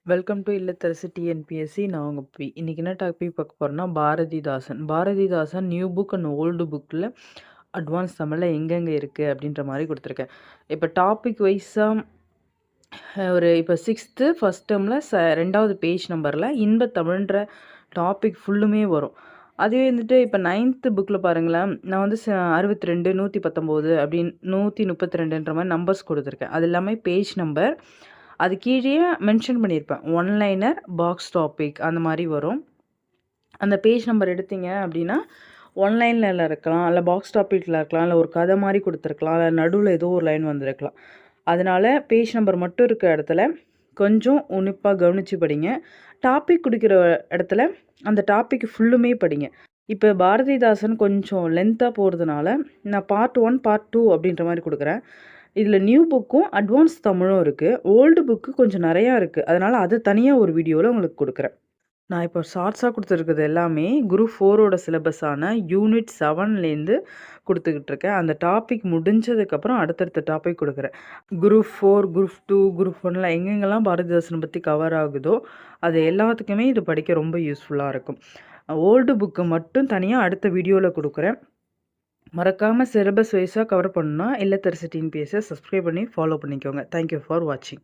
Welcome to இல்லத்தரசி TNPSC. நான் உங்கள் இன்னைக்கு என்ன டாபிக் பார்க்க போகிறேன்னா Bharathidasan. Bharathidasan new book and old புக்கில் அட்வான்ஸ் தமிழில் எங்கெங்கே இருக்குது அப்படின்ற மாதிரி கொடுத்துருக்கேன். இப்போ டாபிக் வைஸாக இப்போ சிக்ஸ்த்து ஃபஸ்ட் டேர்மில் ரெண்டாவது பேஜ் நம்பரில் இன்பத்தமிழ்ன்ற டாபிக் ஃபுல்லுமே வரும். அதுவே இப்போ 9th புக்கில் பாருங்களேன், நான் 62 119 அப்படின்னு 132ன்ற மாதிரி நம்பர்ஸ் கொடுத்துருக்கேன். அது எல்லாமே பேஜ் நம்பர். அது கீழேயே மென்ஷன் பண்ணியிருப்பேன், ஒன்லைனர், பாக்ஸ் டாபிக் அந்த மாதிரி வரும். அந்த பேஜ் நம்பர் எடுத்தீங்க அப்படின்னா ஒன்லைனில் இருக்கலாம், இல்லை பாக்ஸ் டாப்பிக்கில் இருக்கலாம், இல்லை ஒரு கதை மாதிரி கொடுத்துருக்கலாம், இல்லை நடுவில் ஏதோ ஒரு லைன் வந்திருக்கலாம். அதனால் பேஜ் நம்பர் மட்டும் இருக்க இடத்துல கொஞ்சம் உன்னிப்பாக கவனித்து படிங்க. டாபிக் கொடுக்குற இடத்துல அந்த டாபிக் ஃபுல்லுமே படிங்க. இப்போ பாரதிதாசன் கொஞ்சம் லென்த்தாக போகிறதுனால நான் பார்ட் 1 பார்ட் 2 அப்படின்ற மாதிரி கொடுக்குறேன். இதில் நியூ புக்கும் அட்வான்ஸ் தமிழும் இருக்குது. ஓல்டு புக்கு கொஞ்சம் நிறையா இருக்குது. அதனால் அது தனியாக ஒரு வீடியோவில் உங்களுக்கு கொடுக்குறேன். நான் இப்போ ஷார்ட்ஸாக கொடுத்துருக்குறது எல்லாமே குரூப் 4ஓட சிலபஸான யூனிட் 7லேருந்து கொடுத்துக்கிட்டு இருக்கேன். அந்த டாபிக் முடிஞ்சதுக்கப்புறம் அடுத்தடுத்த டாபிக் கொடுக்குறேன். குரூப் 4, குரூப் 2, குரூப் 1ல் எங்கெங்கெல்லாம் பாரதிதாசனை பற்றி கவர் ஆகுதோ அது எல்லாத்துக்குமே இது படிக்க ரொம்ப யூஸ்ஃபுல்லாக இருக்கும். ஓல்டு புக்கு மட்டும் தனியாக அடுத்த வீடியோவில் கொடுக்குறேன். மறக்காமல் சிலபஸ் வைஸாக கவர் பண்ணணும்னா இல்லத்தரசி டிஎன்பிஎஸ்சியை சப்ஸ்கிரைப் பண்ணி ஃபாலோ பண்ணிக்கோங்க. தேங்க்யூ ஃபார் வாட்சிங்.